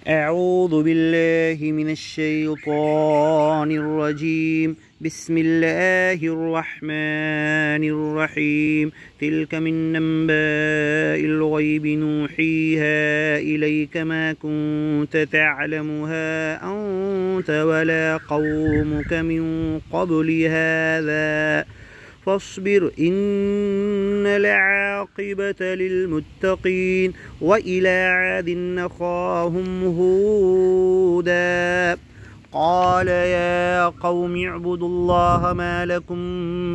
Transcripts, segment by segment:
أعوذ بالله من الشيطان الرجيم. بسم الله الرحمن الرحيم. تلك من أنباء الغيب نوحيها إليك ما كنت تعلمها أنت ولا قومك من قبل هذا فاصبر إن العاقبة للمتقين. وإلى عاد أخاهم هودا قال يا قوم اعبدوا الله ما لكم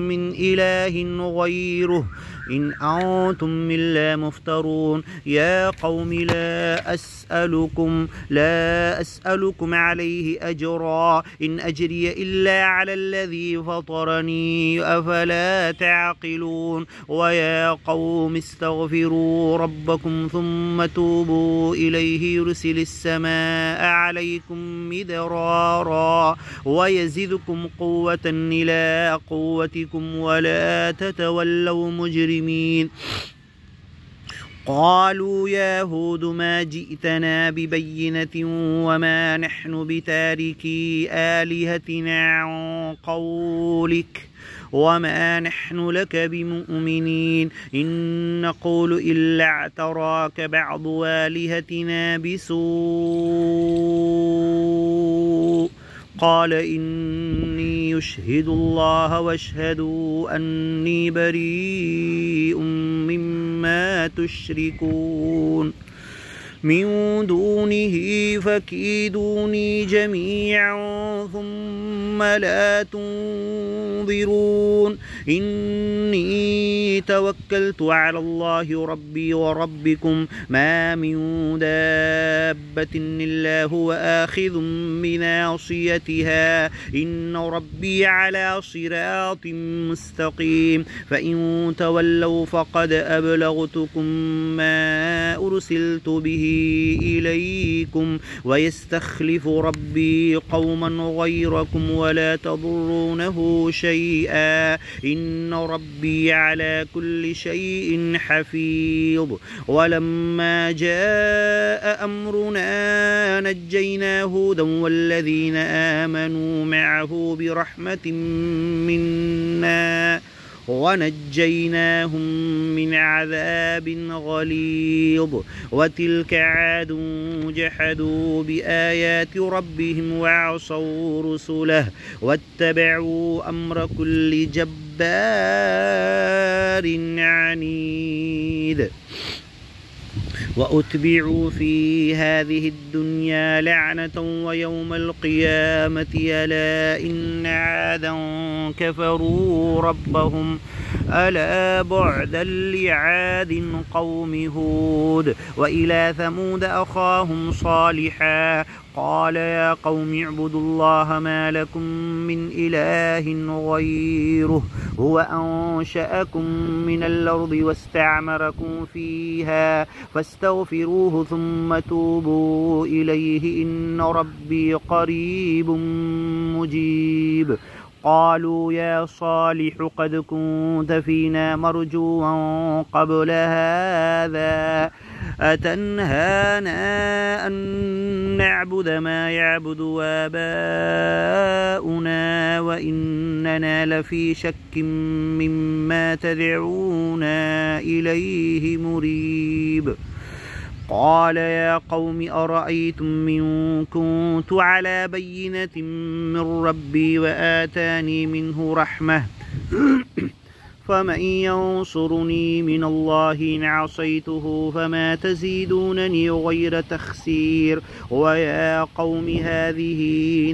من إله غيره إن أنتم إلا مفترون. يا قوم لا أسألكم عليه أجرا إن أجري إلا على الذي فطرني أفلا تعقلون. ويا قوم استغفروا ربكم ثم توبوا إليه يرسل السماء عليكم مدرارا ويزدكم قوة إلى قوتكم ولا تتولوا مجرمين. قالوا يا هود ما جئتنا ببينة وما نحن بتاركي آلهتنا عن قولك وما نحن لك بمؤمنين إن نقول إلا اعتراك بعض آلهتنا بسوء. قال إني يشهد الله واشهدوا أني بريء مما تشركون من دونه فكيدوني جميعا ثم لا تنظرون. إني توكلت على الله ربي وربكم ما من دابة إلا هو آخذ بناصيتها إن ربي على صراط مستقيم. فإن تولوا فقد أبلغتكم ما أرسلت به إليكم ويستخلف ربي قوما غيركم ولا تضرونه شيئا إن ربي على كل شيء حفيظ. ولما جاء أمرنا نجينا هودا والذين آمنوا معه برحمة منا ونجيناهم من عذاب غليظ. وتلك عاد جحدوا بآيات ربهم وعصوا رسله واتبعوا أمر كل جبار عنيد. وأتبعوا في هذه الدنيا لعنة ويوم القيامة ألا إن عادا كفروا ربهم ألا بعدا لعاد قوم هود. وإلى ثمود أخاهم صالحا قال يا قوم اعبدوا الله ما لكم من إله غيره هو أنشأكم من الأرض واستعمركم فيها فاستغفروه ثم توبوا إليه إن ربي قريب مجيب. قالوا يا صالح قد كنت فينا مرجوا قبل هذا أتنهانا أن نعبد ما يعبد آباؤنا وإننا لفي شك مما تدعونا إليه مريب. قال يا قوم أرأيتم من كنت على بينة من ربي وآتاني منه رحمة فمن ينصرني من الله إن عصيته فما تزيدونني غير تخسير. ويا قوم هذه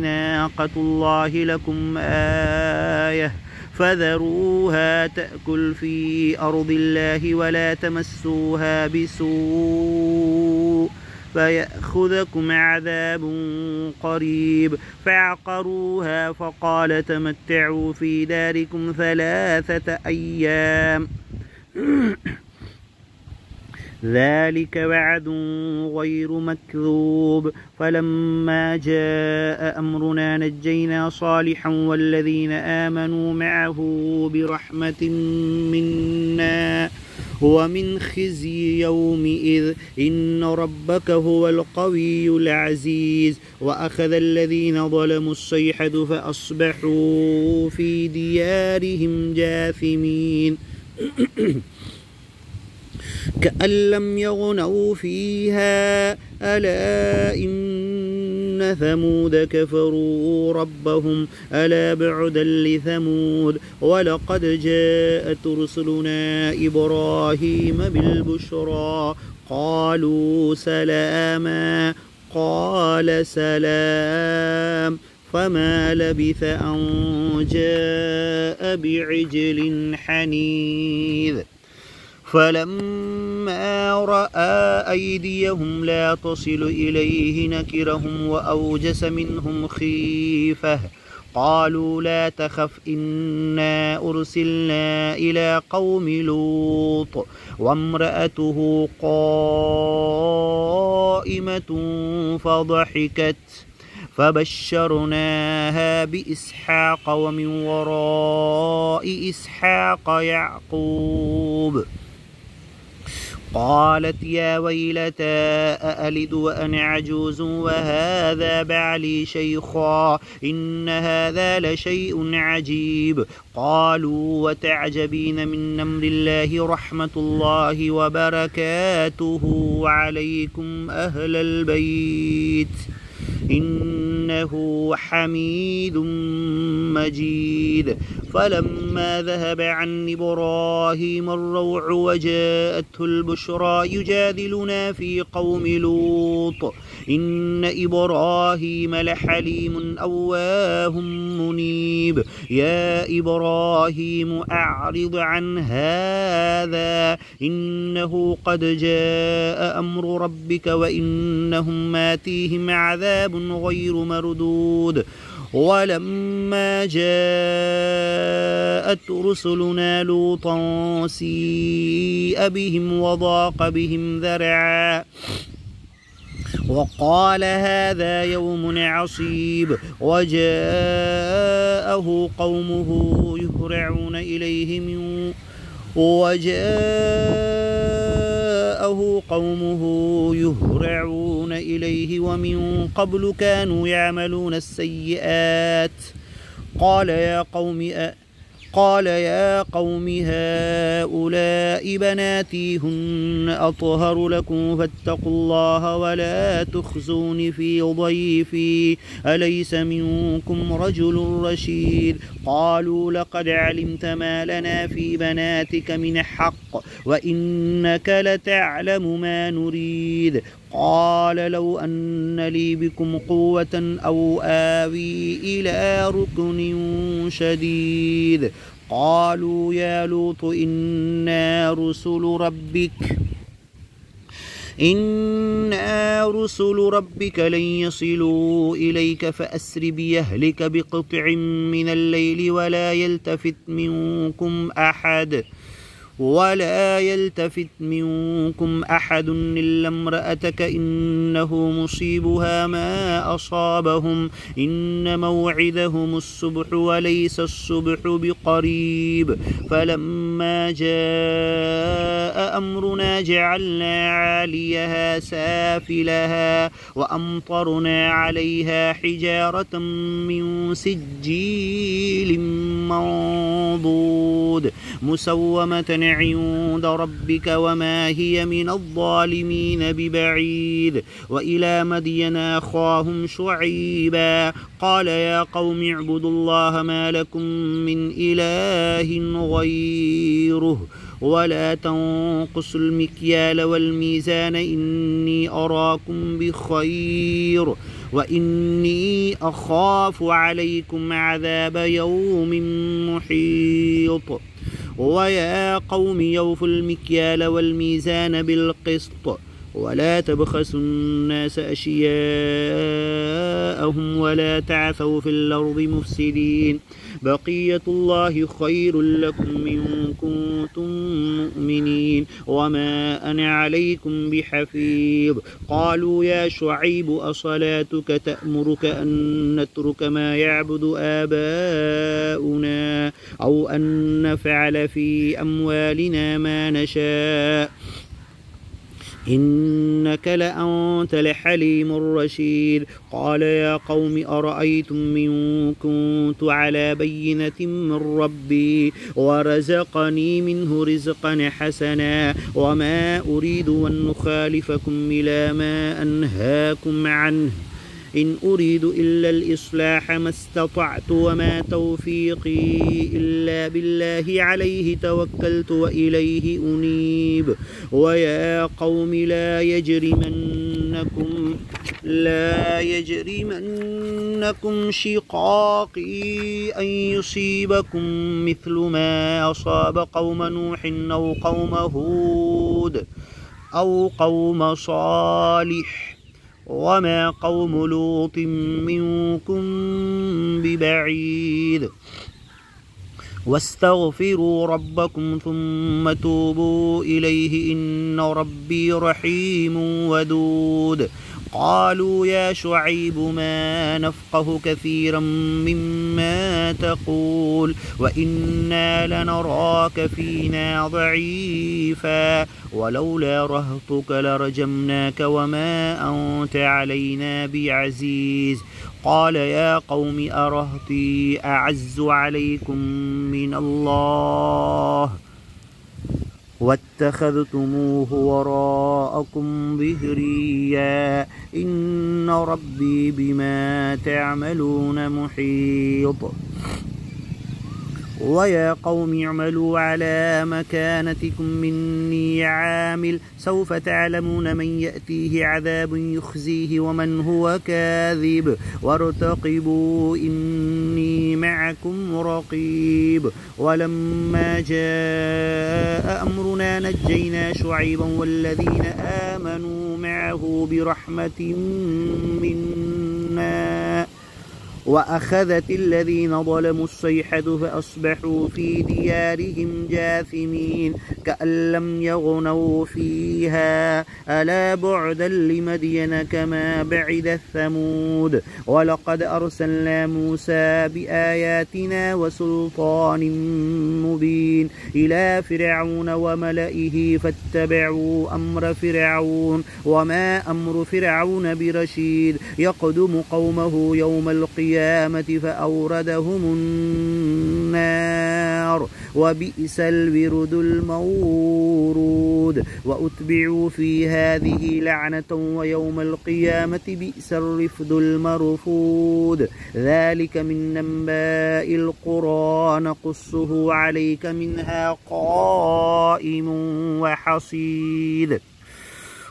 ناقة الله لكم آية فذروها تأكل في أرض الله ولا تمسوها بسوء فيأخذكم عذاب قريب. فعقروها فقال تمتعوا في داركم 3 أيام ذلك وعد غير مكذوب. فلما جاء أمرنا نجينا صالحا والذين آمنوا معه برحمة منا ومن خزي يومئذ إن ربك هو القوي العزيز. وأخذ الذين ظلموا الصيحة فأصبحوا في ديارهم جاثمين كأن لم يغنوا فيها ألا إن ثمود كفروا ربهم ألا بعدا لثمود. ولقد جاءت رسلنا إبراهيم بالبشرى قالوا سلاما قال سلام فما لبث أن جاء بعجل حنيذ. فلما رأى أيديهم لا تصل إليه نكرهم وأوجس منهم خيفة قالوا لا تخف إنا أرسلنا إلى قوم لوط وامرأته قائمة فضحكت فبشرناها بإسحاق ومن وراء إسحاق يعقوب. قالت يا ويلتى أألد وأنا عجوز وهذا بعلي شيخا إن هذا لشيء عجيب. قالوا وتعجبين من أمر الله رحمة الله وبركاته عليكم أهل البيت إنه حميد مجيد. فلما ذهب عن إبراهيم الروع وجاءته البشرى يجادلنا في قوم لوط إن إبراهيم لحليم أواه منيب. يا إبراهيم أعرض عن هذا إنه قد جاء أمر ربك وإنهم آتيهم عذاب غير مردود. ولما جاءت رسلنا لوطا سيء بهم وضاق بهم ذرعا وقال هذا يوم عصيب. وجاءه قومه يهرعون إليه ومن قبل كانوا يعملون السيئات قال يا قوم هؤلاء بناتي هن أطهر لكم فاتقوا الله ولا تخزون في ضيفي أليس منكم رجل رشيد. قالوا لقد علمت ما لنا في بناتك من حق وإنك لتعلم ما نريد. قال لو أن لي بكم قوة أو آوي إلى ركن شديد. قالوا يا لوط إنا رسل ربك لن يصلوا إليك فأسر بأهلك بقطع من الليل ولا يلتفت منكم أحد إلا امرأتك إنه مصيبها ما أصابهم إن موعدهم الصبح وليس الصبح بقريب. فلما جاء أمرنا جعلنا عاليها سافلها وأمطرنا عليها حجارة من سجيل منضود مسومة عند ربك وما هي من الظالمين ببعيد. وإلى مدين أخاهم شعيبا قال يا قوم اعبدوا الله ما لكم من إله غيره ولا تنقصوا المكيال والميزان إني أراكم بخير وإني أخاف عليكم عذاب يوم محيط. ويا قوم يوفوا المكيال والميزان بالقسط ولا تبخسوا الناس أشياءهم ولا تعثوا في الأرض مفسدين. بقية الله خير لكم إن كنتم مؤمنين وما أنا عليكم بحفيظ قالوا يا شعيب أصلاتك تأمرك أن نترك ما يعبد آباؤنا أو أن نفعل في أموالنا ما نشاء إنك لأنت الحليم الرشيد قال يا قوم أرأيتم من كنت على بينة من ربي ورزقني منه رزقا حسنا وما أريد أن نخالفكم إلى ما أنهاكم عنه إن أريد إلا الإصلاح ما استطعت وما توفيقي إلا بالله عليه توكلت وإليه أنيب ويا قوم لا يجرمنكم شقاقي أن يصيبكم مثل ما أصاب قوم نوح أو قوم هود أو قوم صالح وما قوم لوط منكم ببعيد واستغفروا ربكم ثم توبوا إليه إن ربي رحيم ودود قالوا يا شعيب ما نفقه كثيرا مما تقول وإنا لنراك فينا ضعيفا ولولا رهطك لرجمناك وما أنت علينا بعزيز قال يا قوم أرهطي أعز عليكم من الله واتخذتموه وراءكم ظهريا إن ربي بما تعملون محيط ويا قوم اعملوا على مكانتكم إني عامل سوف تعلمون من يأتيه عذاب يخزيه ومن هو كاذب وارتقبوا إني معكم رقيب ولما جاء أمرنا نجينا شعيبا والذين آمنوا معه برحمة منا وأخذت الذين ظلموا الصيحة فأصبحوا في ديارهم جاثمين كأن لم يغنوا فيها ألا بعدا لمدين كما بعد ثمود ولقد أرسلنا موسى بآياتنا وسلطان مبين إلى فرعون وملئه فاتبعوا أمر فرعون وما أمر فرعون برشيد يقدم قومه يوم القيامة فأوردهم النار وبئس الورد المورود وأتبعوا في هذه لعنة ويوم القيامة بئس الرفد المرفود ذلك من أنباء القرى نقصه عليك منها قائم وحصيد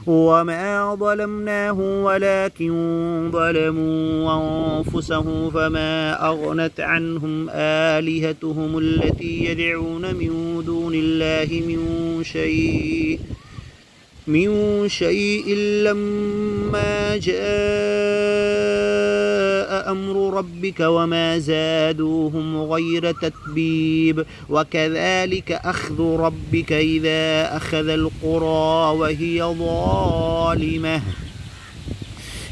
وما ظلمناه ولكن ظلموا أنفسهم فما أغنت عنهم آلهتهم التي يدعون من دون الله من شيء لما جاء أمر ربك وما زادوهم غير تتبيب وكذلك أخذ ربك إذا أخذ القرى وهي ظالمة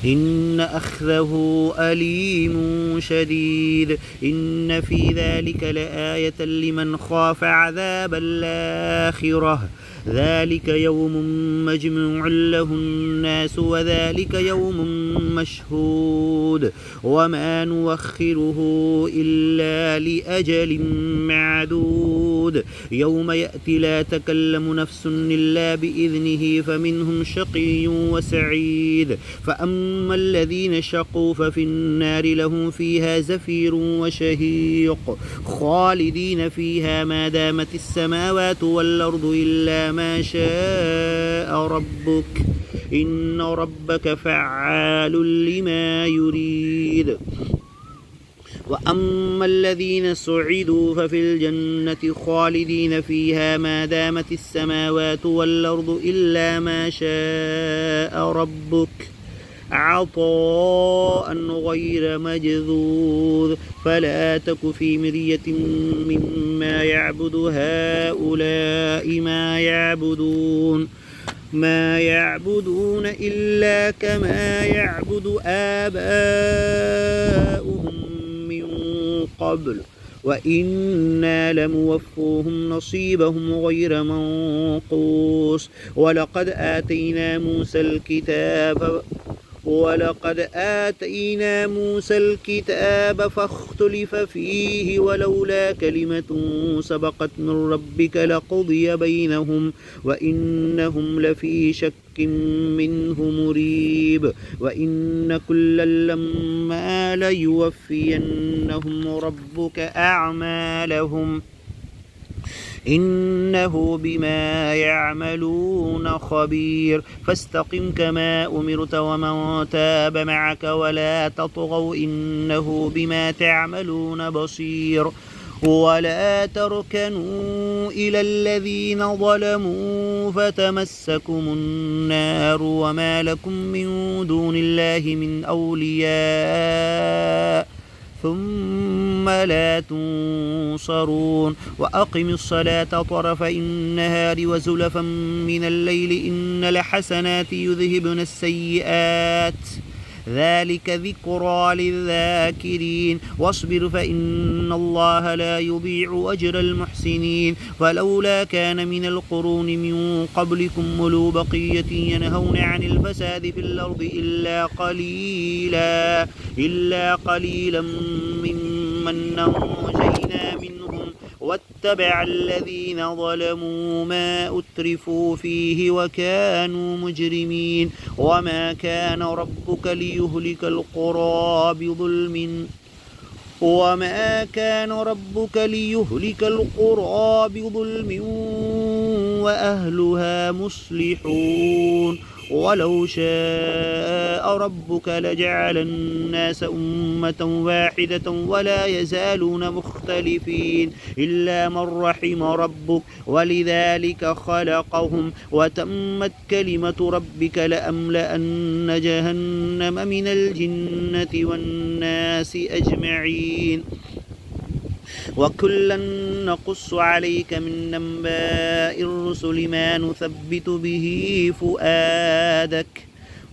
إن أخذه أليم شديد إن في ذلك لآية لمن خاف عذاب الآخرة ذلك يوم مجموع له الناس وذلك يوم مشهود وما نوخره إلا لأجل معدود يوم يأتي لا تكلم نفس إلا بإذنه فمنهم شقي وسعيد فأما الذين شقوا ففي النار لهم فيها زفير وشهيق خالدين فيها ما دامت السماوات والأرض إلا ما شاء ربك إن ربك فعال لما يريد وأما الذين سعدوا ففي الجنة خالدين فيها ما دامت السماوات والأرض إلا ما شاء ربك عطاء غير مجذوذ فلا تك في مرية مما يعبد هؤلاء ما يعبدون إلا كما يعبد آباؤهم من قبل وإنا لموفوهم نصيبهم غير منقوص ولقد آتينا موسى الكتاب فاختلف فيه ولولا كلمة سبقت من ربك لقضي بينهم وإنهم لفي شك منه مريب وإن كلا لما ليوفينهم ربك أعمالهم إنه بما يعملون خبير فاستقم كما أمرت ومن تاب معك ولا تطغوا إنه بما تعملون بصير ولا تركنوا إلى الذين ظلموا فتمسكم النار وما لكم من دون الله من أولياء ثم لا تنصرون وأقم الصلاة طرفي النهار وزلفا من الليل إن الحسنات يذهبن السيئات ذلك ذكرى للذاكرين واصبر فإن الله لا يضيع أجر المحسنين ولولا كان من القرون من قبلكم أولو بقية ينهون عن الفساد في الأرض إلا قليلا ممن أنجينا منهم واتبع الذين ظلموا ما أترفوا فيه وكانوا مجرمين وما كان ربك ليهلك القرى بظلم وأهلها مصلحون ولو شاء ربك لجعل الناس أمة واحدة ولا يزالون مختلفين إلا من رحم ربك ولذلك خلقهم وتمت كلمة ربك لأملأن جهنم من الجنة والناس أجمعين وكلا نقص عليك من أنباء الرسل ما نثبت به فؤادك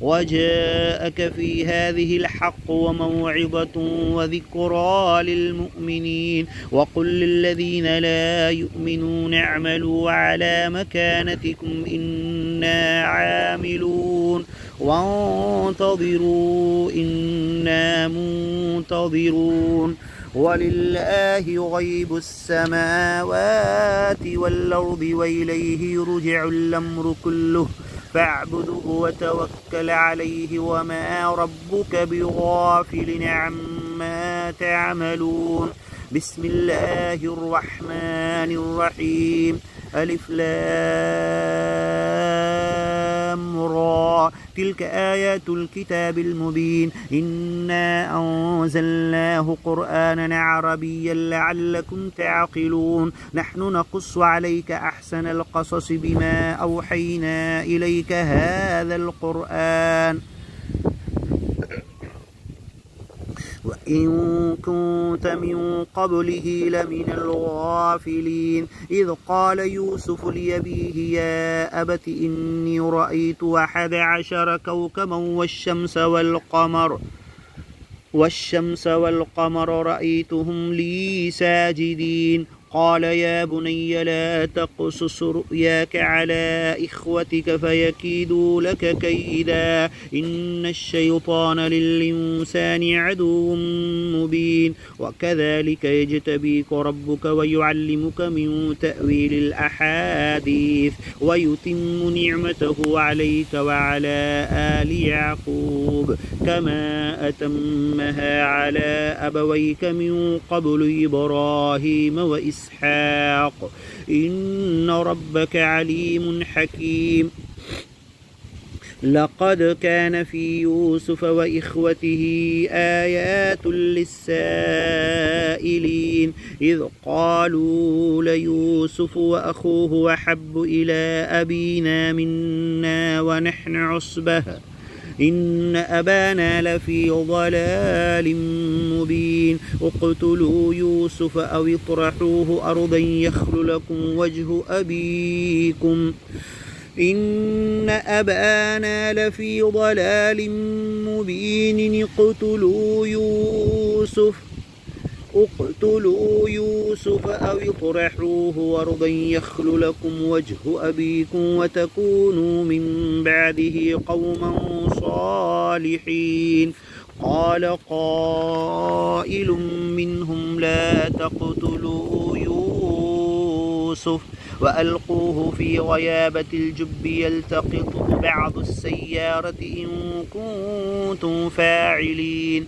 وجاءك في هذه الحق وموعظة وذكرى للمؤمنين وقل للذين لا يؤمنون اعملوا على مكانتكم إنا عاملون وانتظروا إنا منتظرون ولله غيب السماوات والأرض وإليه يرجع الأمر كله فاعبده وتوكل عليه وما ربك بغافل عما تعملون بسم الله الرحمن الرحيم ألف لام را تلك آيات الكتاب المبين إنا أنزلناه قرآنا عربيا لعلكم تعقلون نحن نقص عليك أحسن القصص بما أوحينا إليك هذا القرآن وإن كنت من قبله لمن الغافلين إذ قال يوسف لأبيه يا أبت إني رأيت 11 كوكبا والشمس والقمر رأيتهم لي ساجدين قال يا بني لا تقصص رؤياك على إخوتك فيكيدوا لك كيدا إن الشيطان للإنسان عدو مبين وكذلك يجتبيك ربك ويعلمك من تأويل الأحاديث ويتم نعمته عليك وعلى آل يعقوب كما أتمها على أبويك من قبل إبراهيم وإسحاق إن ربك عليم حكيم لقد كان في يوسف وإخوته آيات للسائلين إذ قالوا ليوسف وأخوه أحب إلى أبينا منا ونحن عصبة إن أبانا لفي ضلال مبين اقتلوا يوسف أو اطرحوه أرضا يخل لكم وجه أبيكم إن أبانا لفي ضلال مبين اقتلوا يوسف أو اطرحوه أرضا يخل لكم وجه أبيكم وتكونوا من بعده قوما صالحين قال قائل منهم لا تقتلوا يوسف وألقوه في غيابة الجب يلتقطه بعض السيارة إن كنتم فاعلين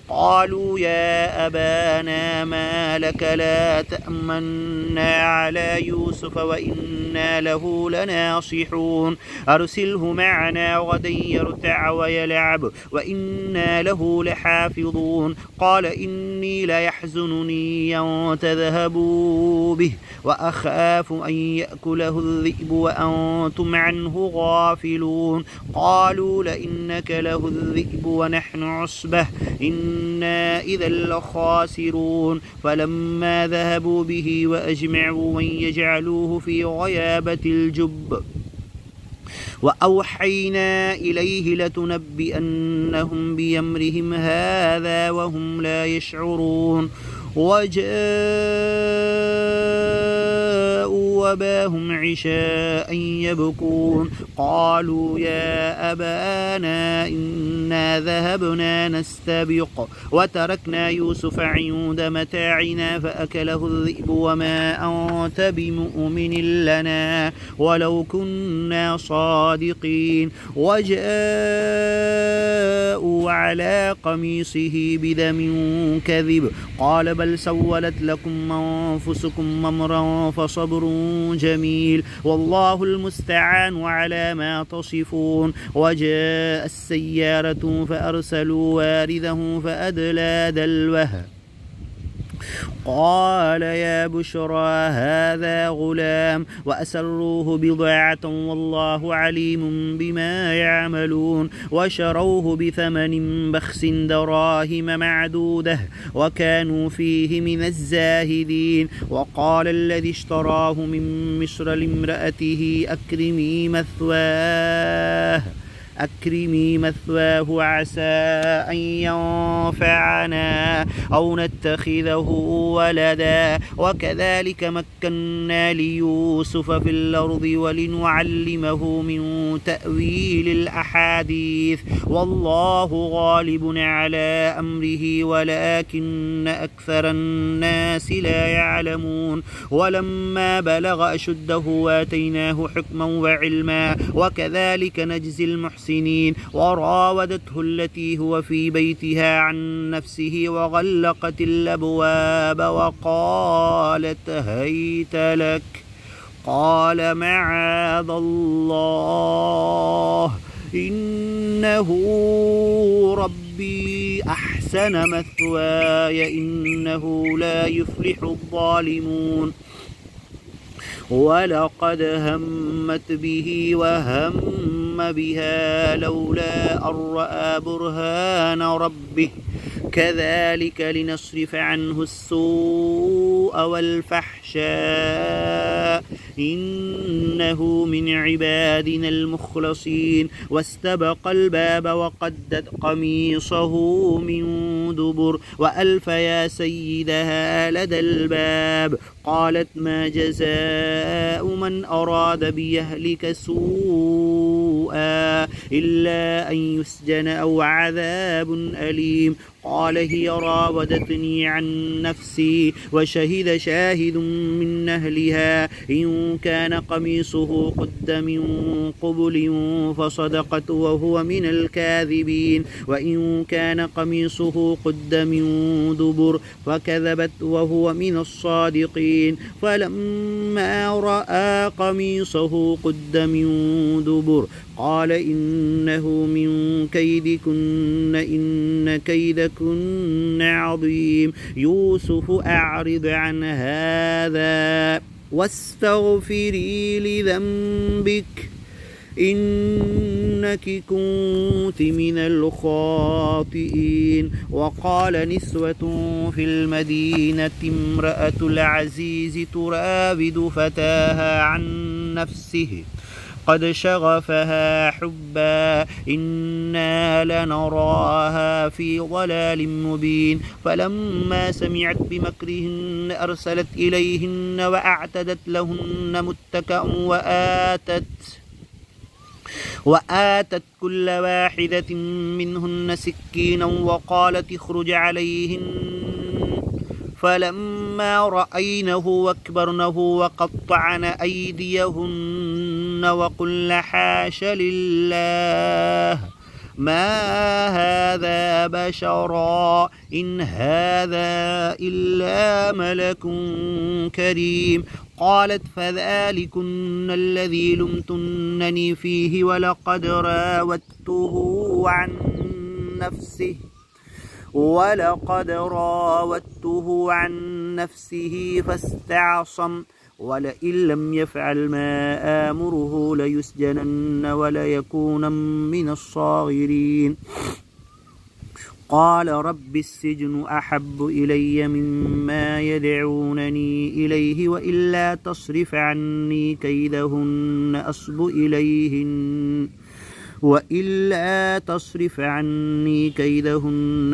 قالوا يا أبانا ما لك لا تأمنا على يوسف وإنا له لناصحون أرسله معنا غدا يرتع ويلعب وإنا له لحافظون قال إني ليحزنني أن تذهبوا به وأخاف أن يأكله الذئب وأنتم عنه غافلون قالوا لئنك له الذئب ونحن عصبة إنا إذا لخاسرون فلما ذهبوا به وأجمعوا أن يجعلوه في غيابة الجب وأوحينا إليه لتنبئنهم بأمرهم هذا وهم لا يشعرون وجاءوا أباهم عشاء يبكون قالوا يا أبانا إنا ذهبنا نستبق وتركنا يوسف عند متاعنا فأكله الذئب وما أنت بمؤمن لنا ولو كنا صادقين وجاءوا على قميصه بدم كذب قال بل سولت لكم أنفسكم أمرا فصبر جميل والله المستعان على ما تصفون وجاء السيارة فأرسلوا واردهم فأدلى دلوه قال يا بشرى هذا غلام وأسروه بضاعة والله عليم بما يعملون وشروه بثمن بخس دراهم معدودة وكانوا فيه من الزاهدين وقال الذي اشتراه من مصر لامرأته أكرمي مثواه عسى أن ينفعنا أو نتخذه ولدا وكذلك مكنا ليوسف في الأرض ولنعلمه من تأويل الأحاديث والله غالب على أمره ولكن أكثر الناس لا يعلمون ولما بلغ أشده وآتيناه حكما وعلما وكذلك نجزي المحسنين وراودته التي هو في بيتها عن نفسه وغلقت الأبواب وقالت هيت لك قال معاذ الله إنه ربي أحسن مثواي إنه لا يفلح الظالمون ولقد همت به وهم بها لولا أن رأى برهان ربه كذلك لنصرف عنه السوء والفحشاء إنه من عبادنا المخلصين واستبق الباب وقدت قميصه من دبر وألف يا سيدها لدى الباب قالت ما جزاء من أراد بأهلك سوءا إلا أن يسجن أو عذاب أليم قال هي راودتني عن نفسي وشهد شاهد من أهلها إن كان قميصه قد من قبل فصدقت وهو من الكاذبين وإن كان قميصه قد من دبر فكذبت وهو من الصادقين فلما رأى قميصه قد من دبر قال إنه من كيدكن إن كيدكن عظيم يوسف أعرض عن هذا واستغفري لذنبك إنك كنت من الخاطئين. وقال نسوة في المدينة امرأة العزيز تراود فتاها عن نفسه قد شغفها حبا إنا لنراها في ضلال مبين. فلما سمعت بمكرهن أرسلت إليهن وأعتدت لهن متكأ وآتت كل واحدة منهن سكينا وقالت اخرج عليهن. فلما رأينه واكبرنه وقطعن أيديهن وقلن حاش لله ما هذا بشرا إن هذا إلا ملك كريم. قالت فذلكن الذي لمتنني فيه ولقد راودته عن نفسه فاستعصم ولئن لم يفعل ما آمره ليسجنن وليكون من الصاغرين. قال رب السجن أحب إلي مما يدعونني إليه وإلا تصرف عني كيدهن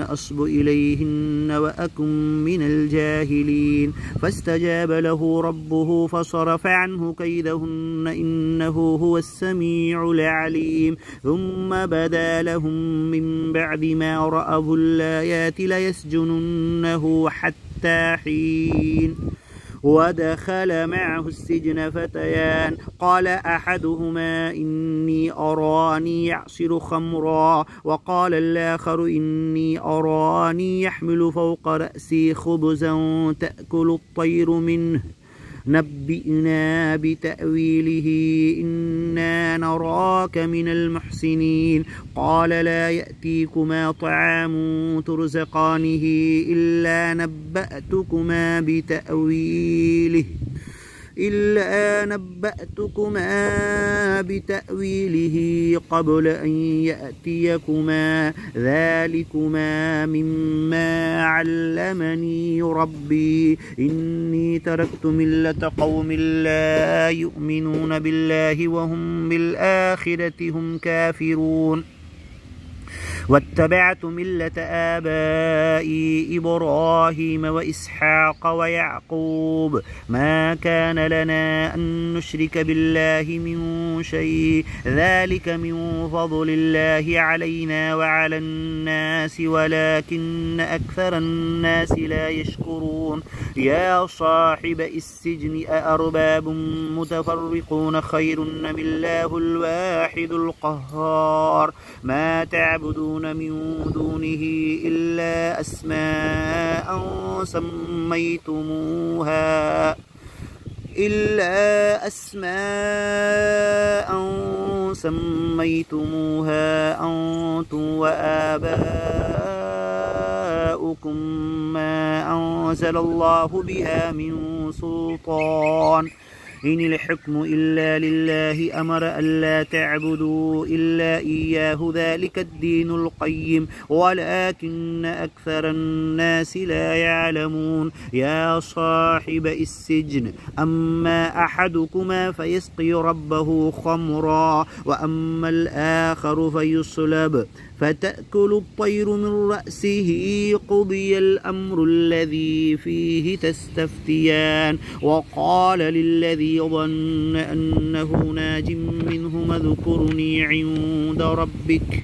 أصب إليهن وأكن من الجاهلين. فاستجاب له ربه فصرف عنه كيدهن إنه هو السميع العليم. ثم بدا لهم من بعد ما رأوا الآيات ليسجننه حتى حين. ودخل معه السجن فتيان قال أحدهما إني أراني يعصر خمرا وقال الآخر إني أراني يحمل فوق رأسي خبزا تأكل الطير منه نبئنا بتأويله إنا نراك من المحسنين. قال لا يأتيكما طعام ترزقانه إلا نبأتكما بتأويله قبل أن يأتيكما ذلكما مما علمني ربي إني تركت ملة قوم لا يؤمنون بالله وهم بالآخرة هم كافرون. واتبعت ملة آبائي إبراهيم وإسحاق ويعقوب ما كان لنا أن نشرك بالله من شيء ذلك من فضل الله علينا وعلى الناس ولكن أكثر الناس لا يشكرون. يا صاحب السجن أأرباب متفرقون خير أم الله الواحد القهار ما تعبدون من دونه إلا أسماء سميتموها أنتم وآباؤكم ما أنزل الله بها من سلطان إن الحكم إلا لله أمر ألا تعبدوا إلا إياه ذلك الدين القيم ولكن أكثر الناس لا يعلمون. يا صاحب السجن أما أحدكما فيسقي ربه خمرا وأما الآخر فيصلب فتأكل الطير من رأسه قضي الأمر الذي فيه تستفتيان. وقال للذي ظن أنه ناج منهما اذكرني عند ربك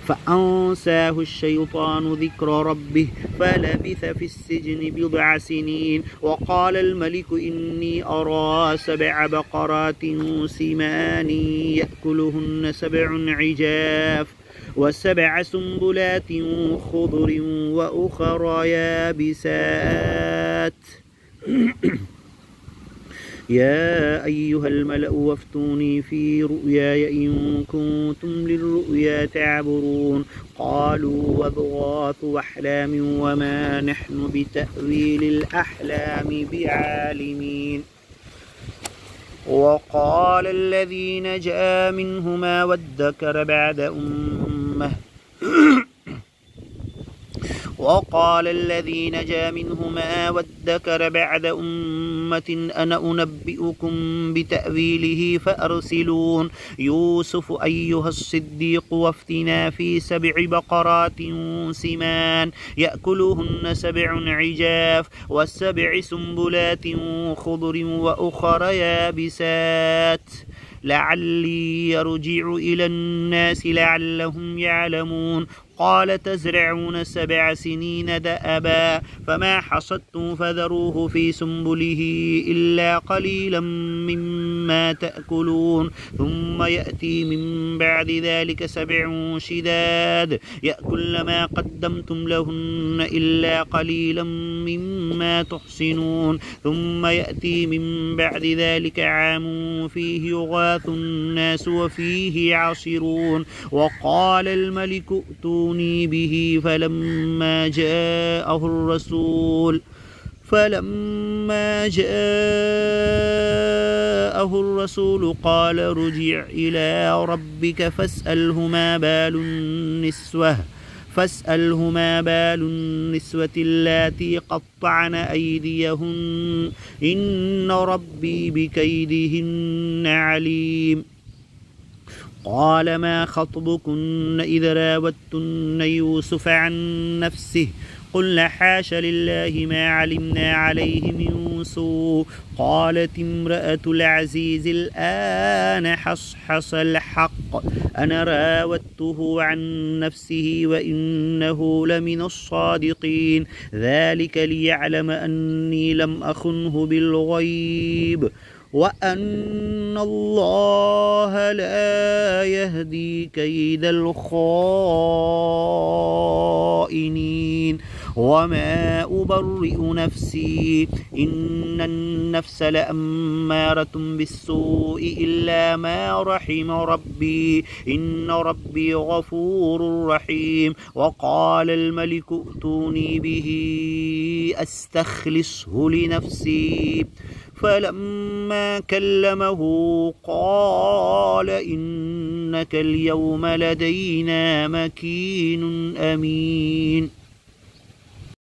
فأنساه الشيطان ذكر ربه فلبث في السجن بضع سنين. وقال الملك إني أرى 7 بقرات سمان يأكلهن 7 عجاف و7 سنبلات خضر وأخر يابسات يا أيها الملأ وافتوني في رؤياي إن كنتم للرؤيا تعبرون. قالوا أضغاث أحلام وما نحن بتأويل الأحلام بعالمين. وقال الذي نجا منهما وادكر بعد أمة وقال الذي نجا منهما وادكر بعد أمة أنا أنبئكم بتأويله فأرسلون يوسف أيها الصديق وافتنا في 7 بقرات سمان يأكلهن 7 عجاف و7 سنبلات خضر وأخر يابسات لعلي يرجع إلى الناس لعلهم يعلمون قال تزرعون 7 سنين دأبا فما حصدتم فذروه في سنبله إلا قليلا مما تأكلون ثم يأتي من بعد ذلك 7 شداد يأكل ما قدمتم لهن إلا قليلا مما تحصنون ثم يأتي من بعد ذلك عام فيه يغاث الناس وفيه يعصرون وقال الملك ائتوني به فلما جاءه الرسول قال ارجع إلى ربك فاسأله ما بال النسوة اللاتي قطعن أيديهن إن ربي بكيدهن عليم قال ما خطبكن إذ راوتن يوسف عن نفسه قلنا حاش لله ما علمنا عليه من سوء قالت امرأة العزيز الآن حصحص الحق أنا راودته عن نفسه وإنه لمن الصادقين ذلك ليعلم أني لم أخنه بالغيب وأن الله لا يهدي كيد الخائنين وما أبرئ نفسي إن النفس لأمارة بالسوء إلا ما رحم ربي إن ربي غفور رحيم وقال الملك ائتوني به أستخلصه لنفسي فلما كلمه قال إنك اليوم لدينا مكين أمين